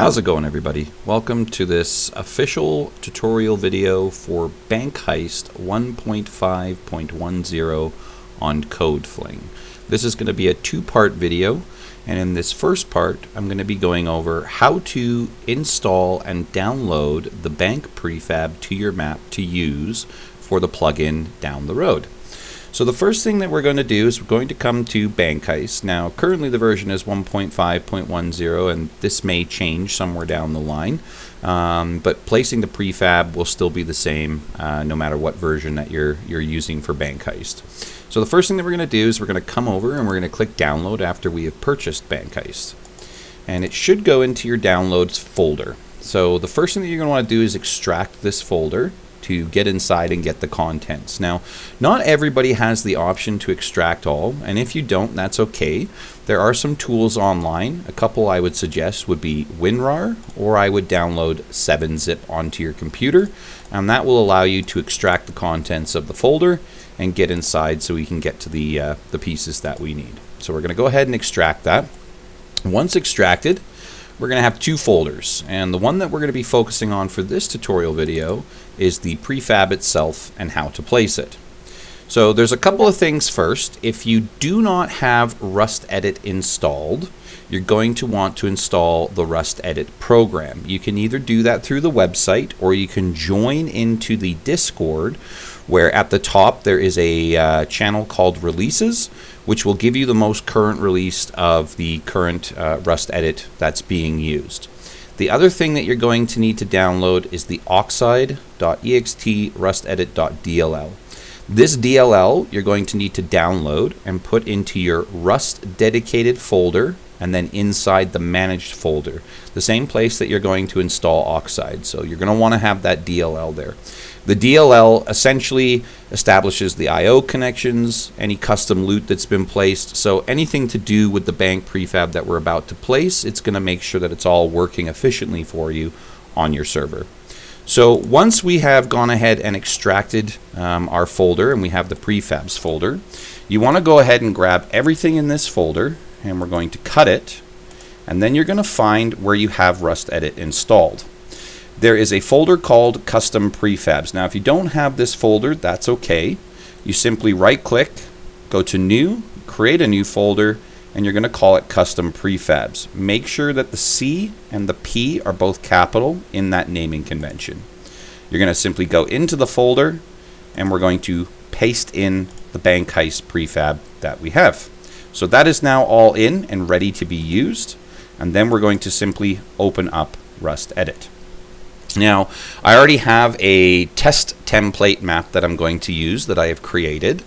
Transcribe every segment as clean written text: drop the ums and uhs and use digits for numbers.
How's it going, everybody? Welcome to this official tutorial video for Bank Heist 1.5.10 on CodeFling. This is going to be a two-part video, and in this first part I'm going to be going over how to install and download the bank prefab to your map to use for the plugin down the road. So the first thing that we're going to do is we're going to come to Bank Heist. Now currently the version is 1.5.10 and this may change somewhere down the line, but placing the prefab will still be the same no matter what version that you're using for Bank Heist. So the first thing that we're going to do is we're going to come over and we're going to click download after we have purchased Bank Heist. And it should go into your downloads folder. So the first thing that you're going to want to do is extract this folder to get inside and get the contents. Now, not everybody has the option to extract all, and if you don't, that's okay. There are some tools online. A couple I would suggest would be WinRAR, or I would download 7-zip onto your computer, and that will allow you to extract the contents of the folder and get inside so we can get to the pieces that we need. So we're going to go ahead and extract that. Once extracted, we're going to have two folders, and the one that we're going to be focusing on for this tutorial video is the prefab itself and how to place it. So there's a couple of things first. If you do not have Rust Edit installed, you're going to want to install the Rust Edit program. You can either do that through the website, or you can join into the Discord, where at the top there is a channel called Releases, which will give you the most current release of the current Rust Edit that's being used. The other thing that you're going to need to download is the oxide.ext rustedit.dll. This DLL you're going to need to download and put into your Rust dedicated folder, and then inside the managed folder, the same place that you're going to install Oxide. So you're going to want to have that DLL there. The DLL essentially establishes the I/O connections, any custom loot that's been placed. So anything to do with the bank prefab that we're about to place, it's going to make sure that it's all working efficiently for you on your server. So once we have gone ahead and extracted our folder, and we have the prefabs folder, you want to go ahead and grab everything in this folder, and we're going to cut it, and then you're going to find where you have Rust Edit installed. There is a folder called Custom Prefabs. Now if you don't have this folder, that's okay. You simply right click, go to New, create a new folder, and you're going to call it Custom Prefabs. Make sure that the C and the P are both capital in that naming convention. You're going to simply go into the folder, and we're going to paste in the Bank Heist prefab that we have. So that is now all in and ready to be used, and then we're going to simply open up Rust Edit. Now, I already have a test template map that I'm going to use that I have created.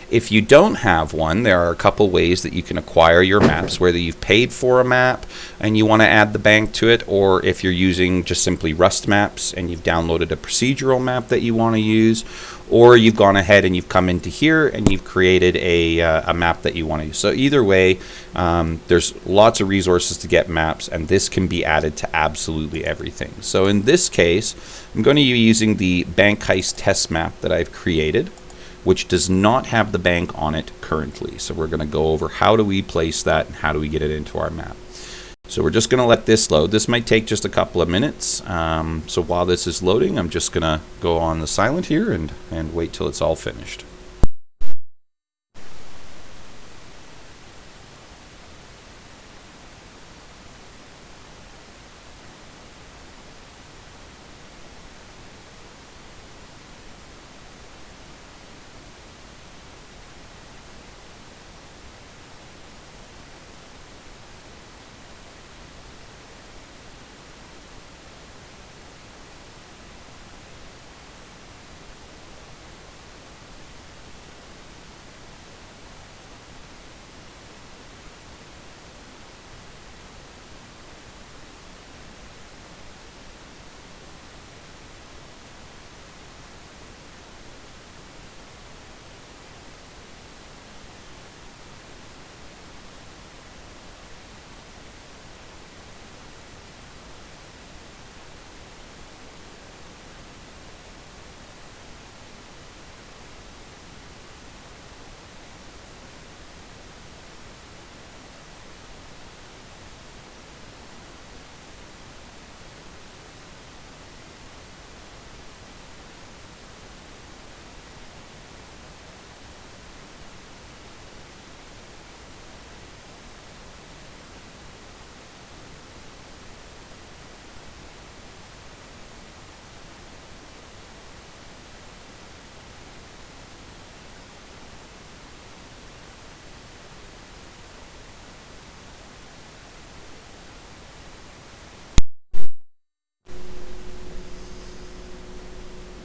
If you don't have one, there are a couple ways that you can acquire your maps, whether you've paid for a map and you want to add the bank to it, or if you're using just simply Rust maps and you've downloaded a procedural map that you want to use, or you've gone ahead and you've come into here and you've created a map that you want to use. So either way, there's lots of resources to get maps, and this can be added to absolutely everything. So in this case, I'm going to be using the Bank Heist test map that I've created, which does not have the bank on it currently. So we're going to go over how do we place that and how do we get it into our map. So we're just going to let this load. This might take just a couple of minutes. So while this is loading, I'm just going to go on the silent here and wait till it's all finished.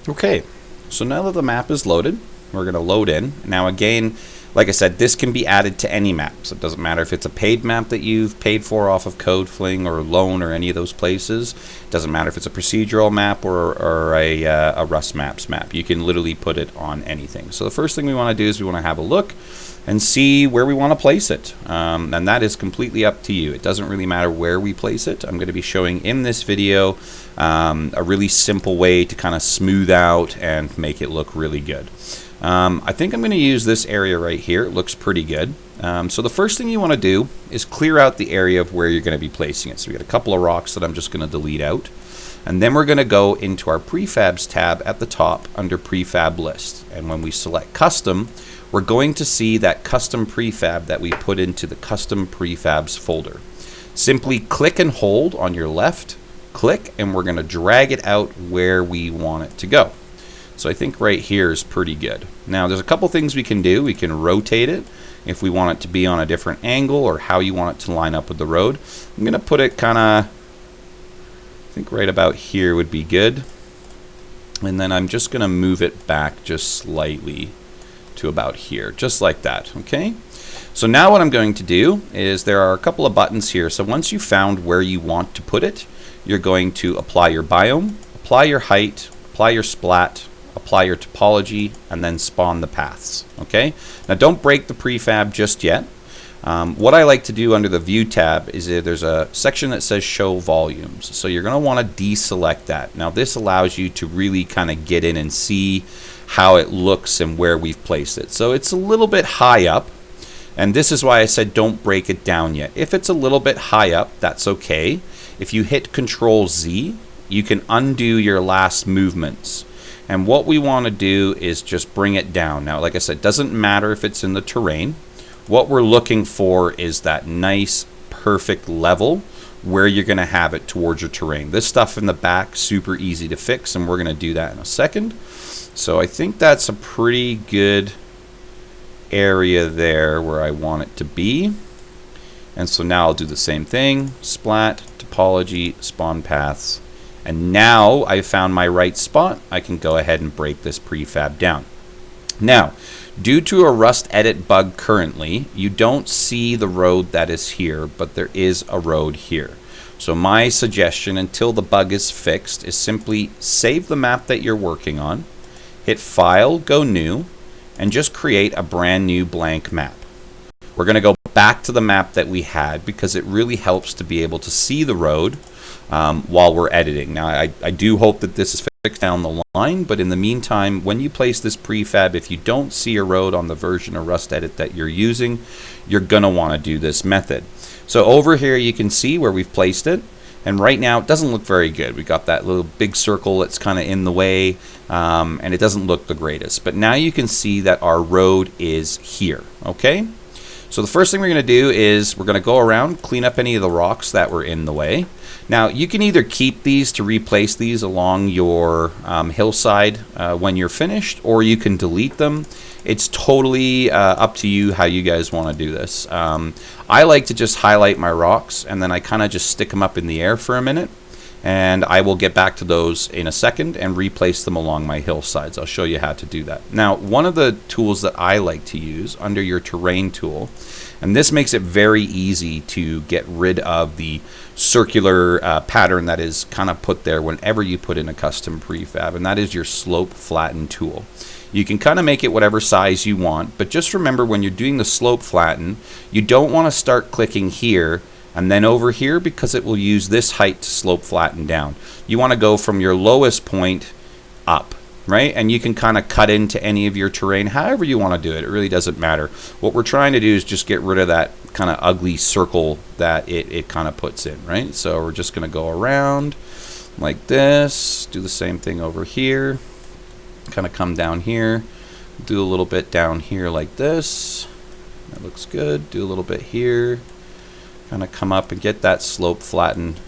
Okay, so now that the map is loaded, we're going to load in. Now again, like I said, this can be added to any map. So it doesn't matter if it's a paid map that you've paid for off of CodeFling or Loan or any of those places. It doesn't matter if it's a procedural map or a Rust Maps map. You can literally put it on anything. So the first thing we want to do is we want to have a look and see where we want to place it. And that is completely up to you. It doesn't really matter where we place it. I'm going to be showing in this video a really simple way to kind of smooth out and make it look really good. I think I'm going to use this area right here. It looks pretty good. So the first thing you want to do is clear out the area of where you're going to be placing it. So we got a couple of rocks that I'm just going to delete out. And then we're going to go into our Prefabs tab at the top under Prefab List. And when we select Custom, we're going to see that custom prefab that we put into the Custom Prefabs folder. Simply click and hold on your left click, and we're going to drag it out where we want it to go. So I think right here is pretty good. Now there's a couple things we can do. We can rotate it if we want it to be on a different angle or how you want it to line up with the road. I'm going to put it kind of, I think right about here would be good. And then I'm just going to move it back just slightly to about here, just like that, okay? So now what I'm going to do is there are a couple of buttons here. So once you've found where you want to put it, you're going to apply your biome, apply your height, apply your splat, apply your topology, and then spawn the paths, okay? Now don't break the prefab just yet. What I like to do under the View tab is there's a section that says Show Volumes. So you're going to want to deselect that. Now this allows you to really kind of get in and see how it looks and where we've placed it. So it's a little bit high up, and this is why I said don't break it down yet. If it's a little bit high up, that's okay. If you hit Control Z, you can undo your last movements. And what we want to do is just bring it down. Now, like I said, it doesn't matter if it's in the terrain. What we're looking for is that nice, perfect level where you're going to have it towards your terrain. This stuff in the back, super easy to fix, and we're going to do that in a second. So I think that's a pretty good area there where I want it to be. And so now I'll do the same thing, splat, topology, spawn paths. And now I've found my right spot, I can go ahead and break this prefab down. Now, due to a Rust edit bug currently, you don't see the road that is here, but there is a road here. So my suggestion until the bug is fixed is simply save the map that you're working on, hit File, go New, and just create a brand new blank map. We're going to go back to the map that we had because it really helps to be able to see the road while we're editing. Now I do hope that this is fixed down the line, but in the meantime, when you place this prefab, if you don't see a road on the version of Rust Edit that you're using, you're going to want to do this method. So over here you can see where we've placed it. And right now it doesn't look very good. We got that little big circle that's kind of in the way, and it doesn't look the greatest. But now you can see that our road is here, okay? So the first thing we're going to do is we're going to go around, clean up any of the rocks that were in the way. Now you can either keep these to replace these along your hillside when you're finished, or you can delete them. It's totally up to you how you guys want to do this. I like to just highlight my rocks and then I kind of just stick them up in the air for a minute, and I will get back to those in a second and replace them along my hillsides. I'll show you how to do that. Now, one of the tools that I like to use under your terrain tool, and this makes it very easy to get rid of the circular pattern that is kind of put there whenever you put in a custom prefab, and that is your slope flatten tool. You can kind of make it whatever size you want, but just remember when you're doing the slope flatten, you don't want to start clicking here and then over here because it will use this height to slope flatten down. You want to go from your lowest point up, right? And you can kind of cut into any of your terrain however you want to do it. It really doesn't matter. What we're trying to do is just get rid of that kind of ugly circle that it kind of puts in, right? So we're just going to go around like this, do the same thing over here, kind of come down here, do a little bit down here like this. That looks good. Do a little bit here, kind of come up and get that slope flattened,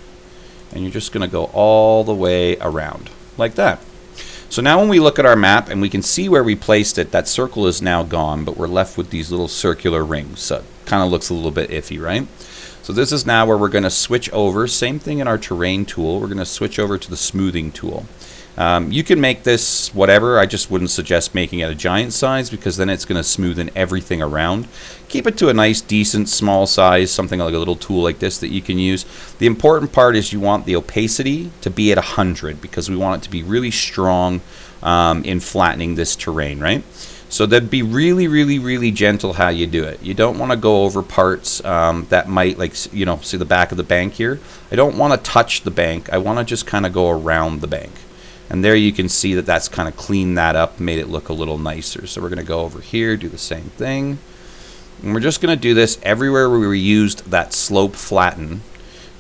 and you're just going to go all the way around like that. So now when we look at our map and we can see where we placed it, that circle is now gone, but we're left with these little circular rings. So it kind of looks a little bit iffy, right? So this is now where we're going to switch over. Same thing in our terrain tool. We're going to switch over to the smoothing tool. You can make this whatever. I just wouldn't suggest making it a giant size because then it's going to smoothen everything around. Keep it to a nice, decent, small size, something like a little tool like this that you can use. The important part is you want the opacity to be at 100 because we want it to be really strong in flattening this terrain, right? So that'd be really, really, really gentle how you do it. You don't want to go over parts that might, like, you know, see the back of the bank here? I don't want to touch the bank. I want to just kind of go around the bank. And there you can see that that's kind of cleaned that up, made it look a little nicer. So we're going to go over here, do the same thing. And we're just going to do this everywhere where we used that slope flatten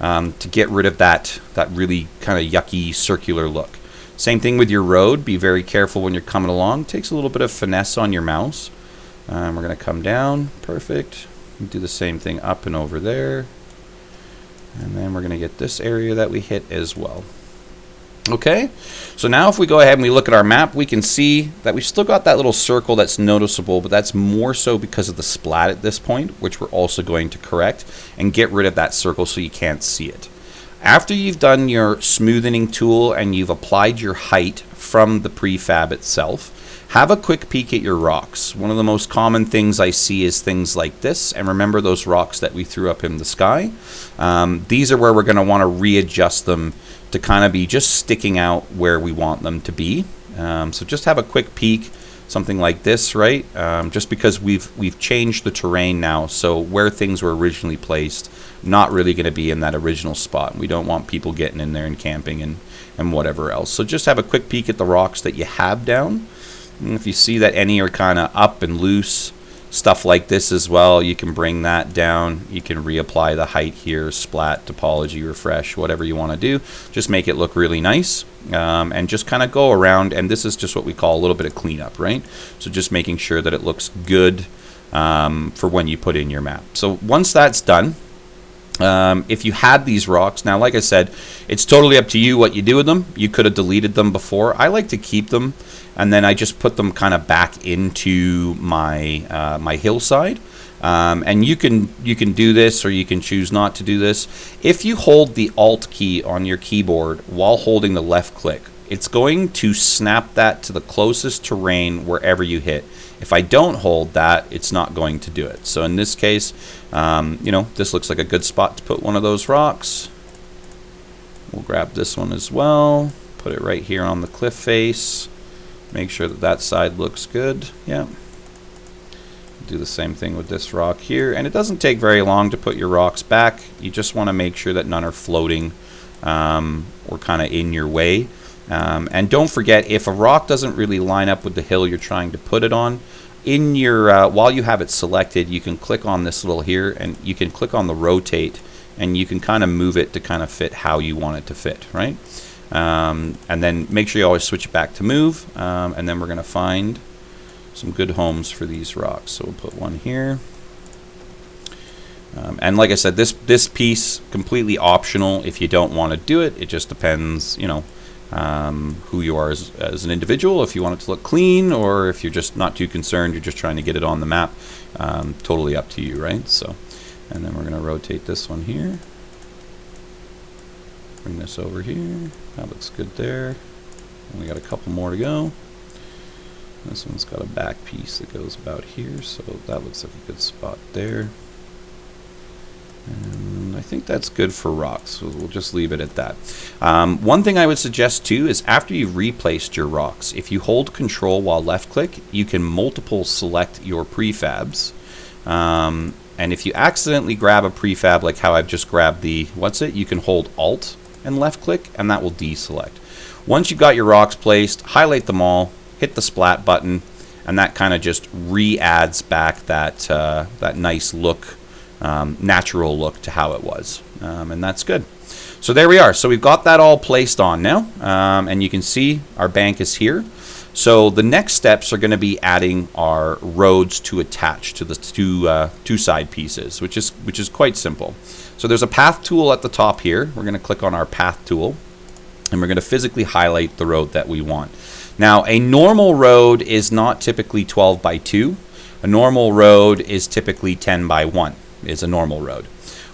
to get rid of that really kind of yucky circular look. Same thing with your road. Be very careful when you're coming along. It takes a little bit of finesse on your mouse. We're going to come down. Perfect. Do the same thing up and over there. And then we're going to get this area that we hit as well. Okay, so now if we go ahead and we look at our map, we can see that we've still got that little circle that's noticeable, but that's more so because of the splat at this point, which we're also going to correct and get rid of that circle so you can't see it. After you've done your smoothing tool and you've applied your height from the prefab itself, have a quick peek at your rocks. One of the most common things I see is things like this, and remember those rocks that we threw up in the sky? These are where we're going to want to readjust them to kind of be just sticking out where we want them to be. So just have a quick peek, something like this, right? Just because we've changed the terrain now, so where things were originally placed, not really going to be in that original spot. We don't want people getting in there and camping and whatever else. So just have a quick peek at the rocks that you have down. And if you see that any are kind of up and loose, stuff like this as well, you can bring that down. You can reapply the height here, splat, topology, refresh, whatever you want to do. Just make it look really nice and just kind of go around. And this is just what we call a little bit of cleanup, right? So just making sure that it looks good for when you put in your map. So once that's done, if you had these rocks, now like I said, it's totally up to you what you do with them. You could have deleted them before. I like to keep them, and then I just put them kind of back into my my hillside. And you can do this, or you can choose not to do this. If you hold the Alt key on your keyboard while holding the left click, it's going to snap that to the closest terrain wherever you hit. If I don't hold that, it's not going to do it. So in this case, you know, this looks like a good spot to put one of those rocks. We'll grab this one as well, put it right here on the cliff face. Make sure that that side looks good. Yeah. Do the same thing with this rock here. And it doesn't take very long to put your rocks back. You just want to make sure that none are floating or kind of in your way. And don't forget, if a rock doesn't really line up with the hill you're trying to put it on, in your while you have it selected, you can click on this little here, and you can click on the rotate, and you can kind of move it to kind of fit how you want it to fit, right? And then make sure you always switch it back to move, and then we're going to find some good homes for these rocks. So we'll put one here. And like I said, this piece, completely optional if you don't want to do it. It just depends, you know, who you are as an individual, if you want it to look clean, or if you're just not too concerned, you're just trying to get it on the map. Totally up to you, right? So, and then we're going to rotate this one here. Bring this over here. That looks good there. And we got a couple more to go. This one's got a back piece that goes about here, so that looks like a good spot there. And I think that's good for rocks, so we'll just leave it at that. One thing I would suggest too is after you've replaced your rocks, if you hold Control while left click, you can multiple select your prefabs. And if you accidentally grab a prefab, like how I've just grabbed the, you can hold Alt and left click, and that will deselect. Once you've got your rocks placed, highlight them all, hit the splat button, and that kind of just re-adds back that, that nice look, natural look to how it was. And that's good. So there we are. So we've got that all placed on now, and you can see our bank is here. So the next steps are going to be adding our roads to attach to the two side pieces, which is quite simple. So there's a path tool at the top here. We're going to click on our path tool, and we're going to physically highlight the road that we want. Now, a normal road is not typically 12 by 2. A normal road is typically 10 by 1, is a normal road.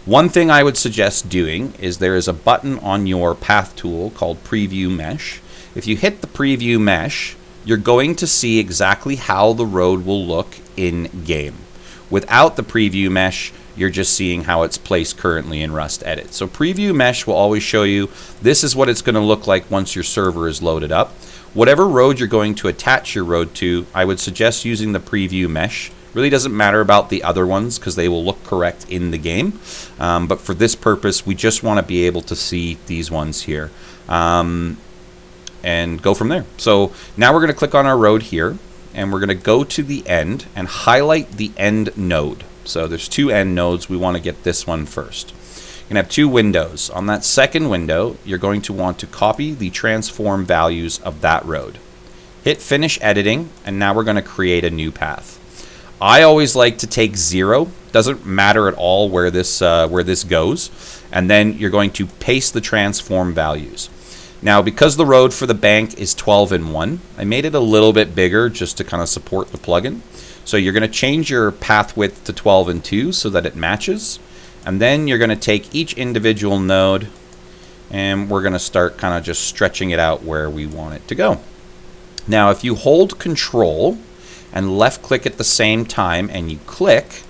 One thing I would suggest doing is there is a button on your path tool called Preview Mesh, if you hit the preview mesh, you're going to see exactly how the road will look in game. Without the preview mesh, you're just seeing how it's placed currently in Rust Edit. So preview mesh will always show you this is what it's going to look like once your server is loaded up. Whatever road you're going to attach your road to, I would suggest using the preview mesh. Really doesn't matter about the other ones because they will look correct in the game. But for this purpose, we just want to be able to see these ones here. And go from there. So now we're going to click on our road here, and we're going to go to the end and highlight the end node. So there's two end nodes. We want to get this one first. You're going to have two windows. On that second window, you're going to want to copy the transform values of that road. Hit finish editing, and now we're going to create a new path. I always like to take 0. Doesn't matter at all where this goes. And then you're going to paste the transform values. Now, because the road for the bank is 12 and 1, I made it a little bit bigger just to kind of support the plugin. So you're going to change your path width to 12 and 2 so that it matches. And then you're going to take each individual node and we're going to start kind of just stretching it out where we want it to go. Now, if you hold Control and left click at the same time and you click,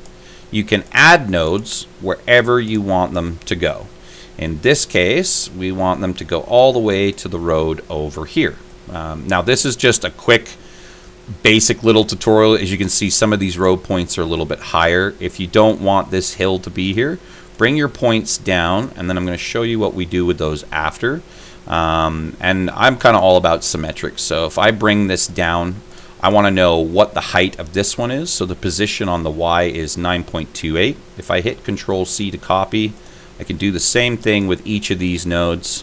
you can add nodes wherever you want them to go. In this case, we want them to go all the way to the road over here. Now, this is just a quick, basic little tutorial. As you can see, some of these road points are a little bit higher. If you don't want this hill to be here, bring your points down, and then I'm going to show you what we do with those after. And I'm kind of all about symmetrics. So if I bring this down, I want to know what the height of this one is. So the position on the Y is 9.28. If I hit Control-C to copy, I can do the same thing with each of these nodes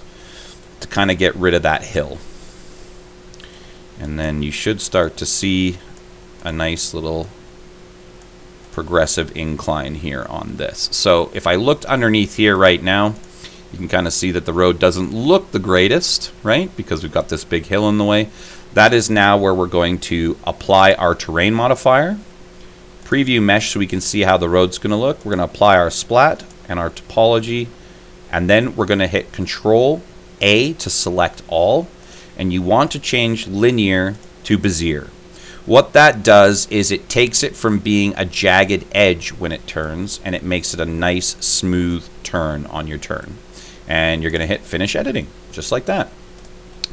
to kind of get rid of that hill. And then you should start to see a nice little progressive incline here on this. So if I looked underneath here right now, you can kind of see that the road doesn't look the greatest, right? Because we've got this big hill in the way. That is now where we're going to apply our terrain modifier. Preview mesh so we can see how the road's going to look. We're going to apply our splat and our topology, and then we're going to hit Control A to select all, and you want to change linear to Bezier. What that does is it takes it from being a jagged edge when it turns, and it makes it a nice smooth turn on your turn. And you're going to hit finish editing, just like that.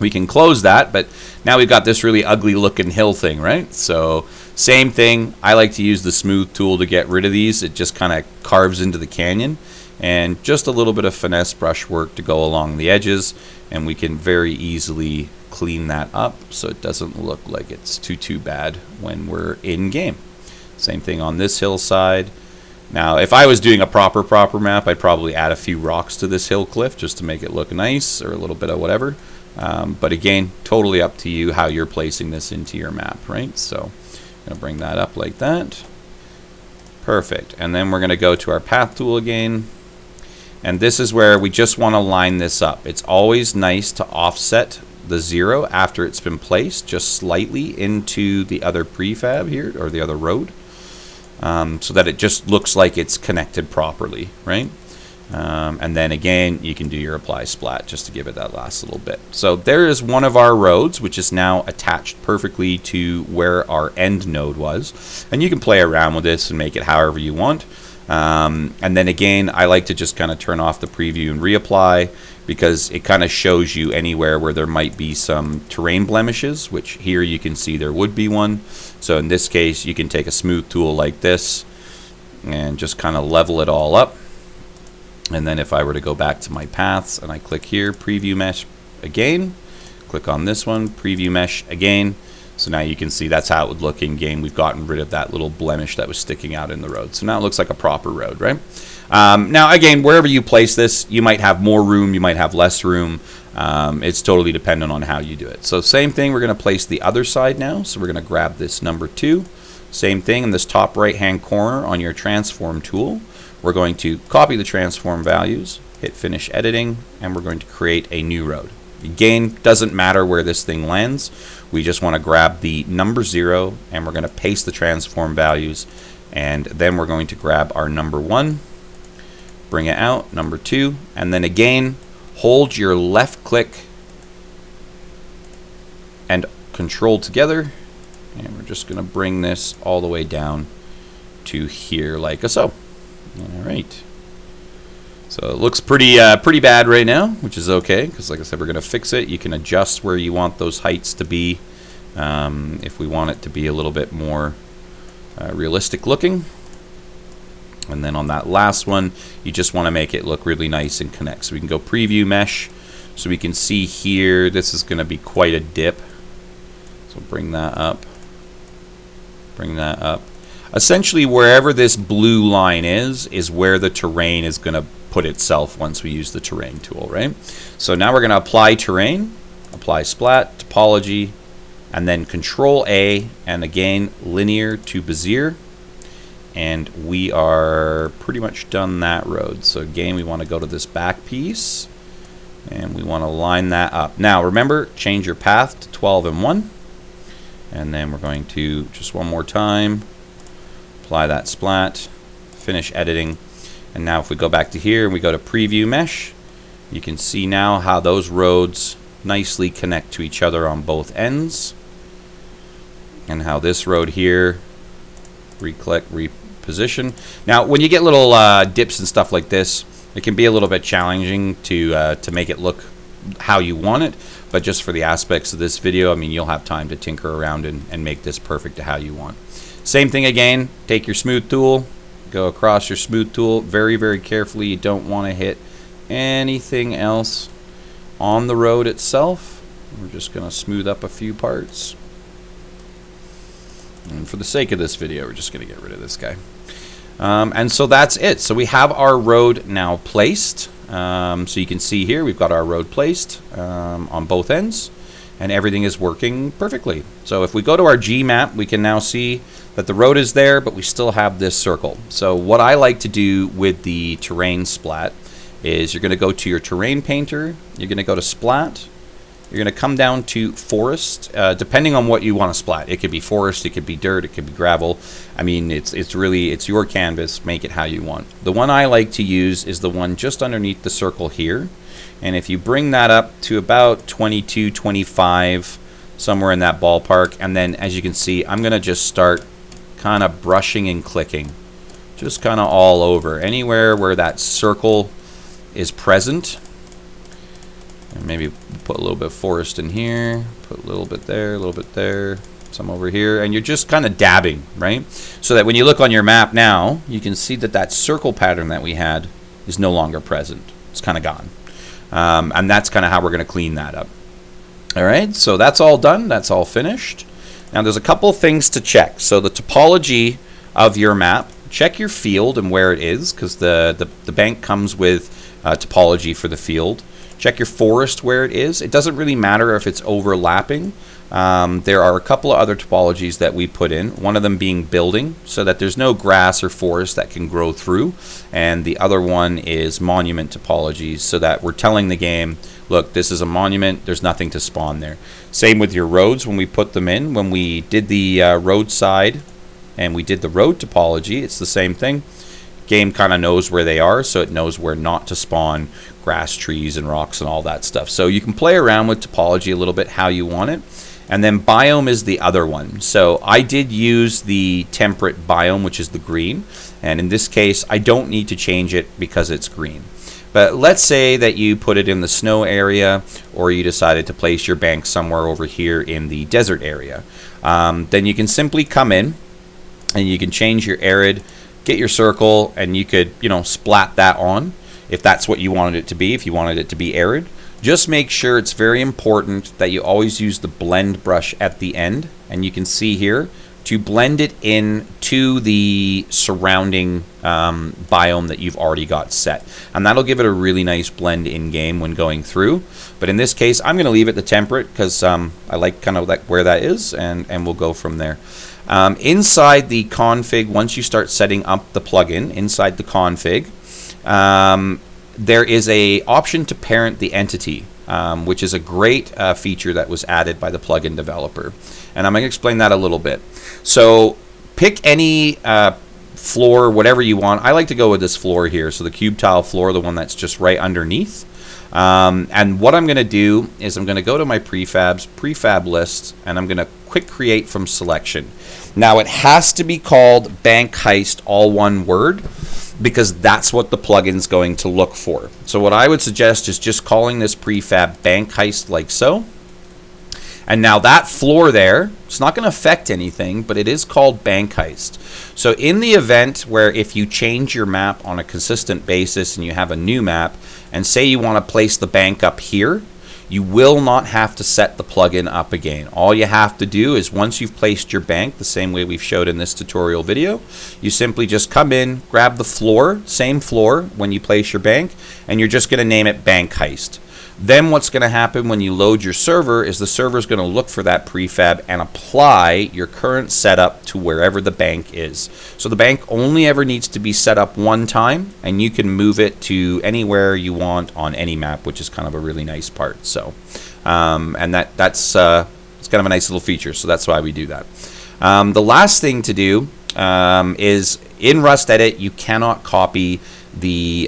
We can close that, but now we've got this really ugly looking hill thing, right? So same thing. I like to use the smooth tool to get rid of these. It just kind of carves into the canyon, and just a little bit of finesse brush work to go along the edges, and we can very easily clean that up so it doesn't look like it's too bad when we're in game. Same thing on this hillside. Now, if I was doing a proper map, I'd probably add a few rocks to this hill cliff just to make it look nice, or a little bit of whatever. But again, totally up to you how you're placing this into your map, right? So I'm going to bring that up like that. Perfect. And then we're going to go to our path tool again. And this is where we just want to line this up. It's always nice to offset the 0 after it's been placed just slightly into the other prefab here, or the other road, so that it just looks like it's connected properly, right? And then again, you can do your apply splat just to give it that last little bit. So there is one of our roads, which is now attached perfectly to where our end node was. And you can play around with this and make it however you want. And then again, I like to just kind of turn off the preview and reapply, because it kind of shows you anywhere where there might be some terrain blemishes, which here you can see there would be one. So in this case, you can take a smooth tool like this and just kind of level it all up. And then if I were to go back to my paths and I click here, preview mesh again, click on this one, preview mesh again. So now you can see that's how it would look in game. We've gotten rid of that little blemish that was sticking out in the road. So now it looks like a proper road, right? Now again, wherever you place this, you might have more room, you might have less room. It's totally dependent on how you do it. So same thing, we're going to place the other side now. So we're going to grab this number 2. Same thing in this top right hand corner on your transform tool. We're going to copy the transform values, hit finish editing, and we're going to create a new road. Again, doesn't matter where this thing lands. We just want to grab the number 0, and we're going to paste the transform values, and then we're going to grab our number 1, bring it out, number 2, and then again, hold your left click and Control together, and we're just going to bring this all the way down to here like so. All right. So it looks pretty bad right now, which is okay, because like I said, we're going to fix it. You can adjust where you want those heights to be if we want it to be a little bit more realistic looking. And then on that last one, you just want to make it look really nice and connect. So we can go preview mesh. So we can see here, this is going to be quite a dip. So bring that up. Bring that up. Essentially, wherever this blue line is where the terrain is going to put itself once we use the terrain tool, right? So now we're going to apply terrain, apply splat, topology, and then Control A, and again, linear to Bezier. And we are pretty much done that road. So again, we want to go to this back piece, and we want to line that up. Now remember, change your path to 12 and 1. And then we're going to, just one more time, apply that splat, finish editing. And now if we go back to here and we go to preview mesh, you can see now how those roads nicely connect to each other on both ends. And how this road here, re-click, reposition. Now when you get little dips and stuff like this, it can be a little bit challenging to make it look how you want it. But just for the aspects of this video, I mean, you'll have time to tinker around and make this perfect to how you want. Same thing again, take your smooth tool, go across your smooth tool very, very carefully. You don't want to hit anything else on the road itself. We're just going to smooth up a few parts. And for the sake of this video, we're just going to get rid of this guy. And so that's it. So we have our road now placed. So you can see here we've got our road placed on both ends, and everything is working perfectly. So if we go to our G map, we can now see that the road is there, but we still have this circle. So what I like to do with the terrain splat is you're going to go to your terrain painter, you're going to go to splat, you're going to come down to forest, depending on what you want to splat. It could be forest, it could be dirt, it could be gravel. I mean, it's your canvas. Make it how you want. The one I like to use is the one just underneath the circle here. And if you bring that up to about 22, 25, somewhere in that ballpark, and then as you can see, I'm going to just start kind of brushing and clicking, just kind of all over, anywhere where that circle is present. And maybe put a little bit of forest in here, put a little bit there, some over here, and you're just kind of dabbing, right? So that when you look on your map now, you can see that that circle pattern that we had is no longer present. It's kind of gone. And that's kind of how we're going to clean that up. All right, so that's all done. That's all finished. Now there's a couple things to check. So the topology of your map, check your field and where it is, because the bank comes with topology for the field. Check your forest where it is. It doesn't really matter if it's overlapping. There are a couple of other topologies that we put in, one of them being building, so that there's no grass or forest that can grow through, and the other one is monument topologies, so that we're telling the game, look, this is a monument, there's nothing to spawn there. Same with your roads when we put them in. When we did the roadside and we did the road topology, it's the same thing. Game kind of knows where they are, so it knows where not to spawn grass, trees, and rocks and all that stuff. So you can play around with topology a little bit how you want it. And then biome is the other one. So I did use the temperate biome, which is the green. And in this case, I don't need to change it because it's green. But let's say that you put it in the snow area, or you decided to place your bank somewhere over here in the desert area. Then you can simply come in and you can change your arid, get your circle, and you could, splat that on if that's what you wanted it to be, if you wanted it to be arid. Just make sure, it's very important that you always use the blend brush at the end, and you can see here to blend it in to the surrounding biome that you've already got set, and that'll give it a really nice blend in game when going through. But in this case, I'm going to leave it the temperate because I like kind of like where that is, and we'll go from there. Inside the config, once you start setting up the plugin inside the config, there is a option to parent the entity, which is a great feature that was added by the plugin developer. And I'm going to explain that a little bit. So pick any floor, whatever you want. I like to go with this floor here. So the cube tile floor, the one that's just right underneath. And what I'm going to do is I'm going to go to my prefab list, and I'm going to quick create from selection. Now it has to be called Bank Heist, all one word, because that's what the plugin's going to look for. So what I would suggest is just calling this prefab Bank Heist like so. And now that floor there, it's not going to affect anything, but it is called Bank Heist. So in the event where if you change your map on a consistent basis and you have a new map, and say you want to place the bank up here, you will not have to set the plugin up again. All you have to do is once you've placed your bank, the same way we've showed in this tutorial video, you simply just come in, grab the floor, same floor when you place your bank, and you're just going to name it Bank Heist. Then what's going to happen when you load your server is the server is going to look for that prefab and apply your current setup to wherever the bank is. So the bank only ever needs to be set up one time, and you can move it to anywhere you want on any map, which is kind of a really nice part. So, and that's it's kind of a nice little feature. So that's why we do that. The last thing to do is in Rust Edit, you cannot copy the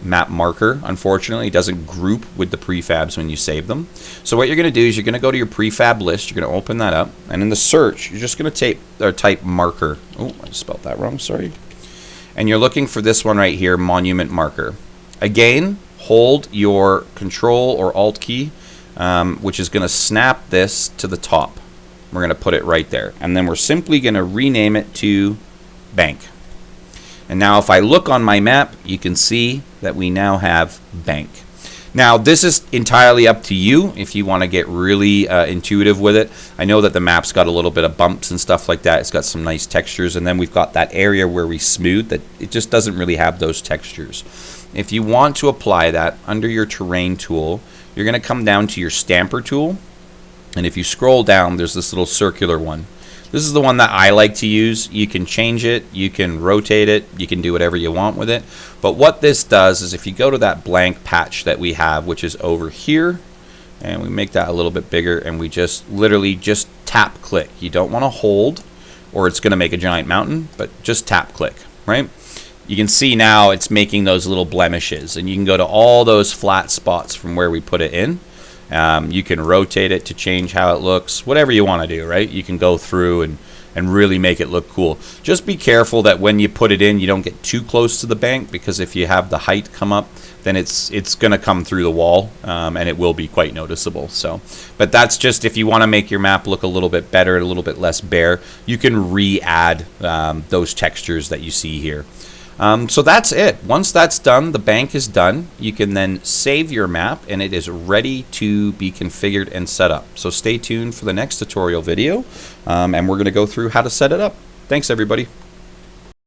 map marker. Unfortunately, it doesn't group with the prefabs when you save them. So what you're going to do is you're going to go to your prefab list, you're going to open that up, and in the search you're just going to type marker. Oh, I spelled that wrong, sorry. And you're looking for this one right here, monument marker. Again, hold your control or alt key, which is going to snap this to the top. We're going to put it right there, and then we're simply going to rename it to bank. And now if I look on my map, you can see that we now have bank. Now this is entirely up to you if you want to get really intuitive with it. I know that the map's got a little bit of bumps and stuff like that. It's got some nice textures, and then we've got that area where we smooth that it just doesn't really have those textures. If you want to apply that under your terrain tool, you're going to come down to your stamper tool, and if you scroll down, there's this little circular one. This is the one that I like to use. You can change it, you can rotate it, you can do whatever you want with it. But what this does is if you go to that blank patch that we have, which is over here, and we make that a little bit bigger, and we just literally just tap click. You don't want to hold or it's going to make a giant mountain, but just tap click, right? You can see now it's making those little blemishes, and you can go to all those flat spots from where we put it in. You can rotate it to change how it looks, whatever you want to do, right? You can go through and really make it look cool. Just be careful that when you put it in, you don't get too close to the bank, because if you have the height come up, then it's going to come through the wall, and it will be quite noticeable. So, but that's just if you want to make your map look a little bit better, a little bit less bare, you can re-add those textures that you see here. So that's it. Once that's done, the bank is done. You can then save your map, and it is ready to be configured and set up. So stay tuned for the next tutorial video, and we're going to go through how to set it up. Thanks, everybody.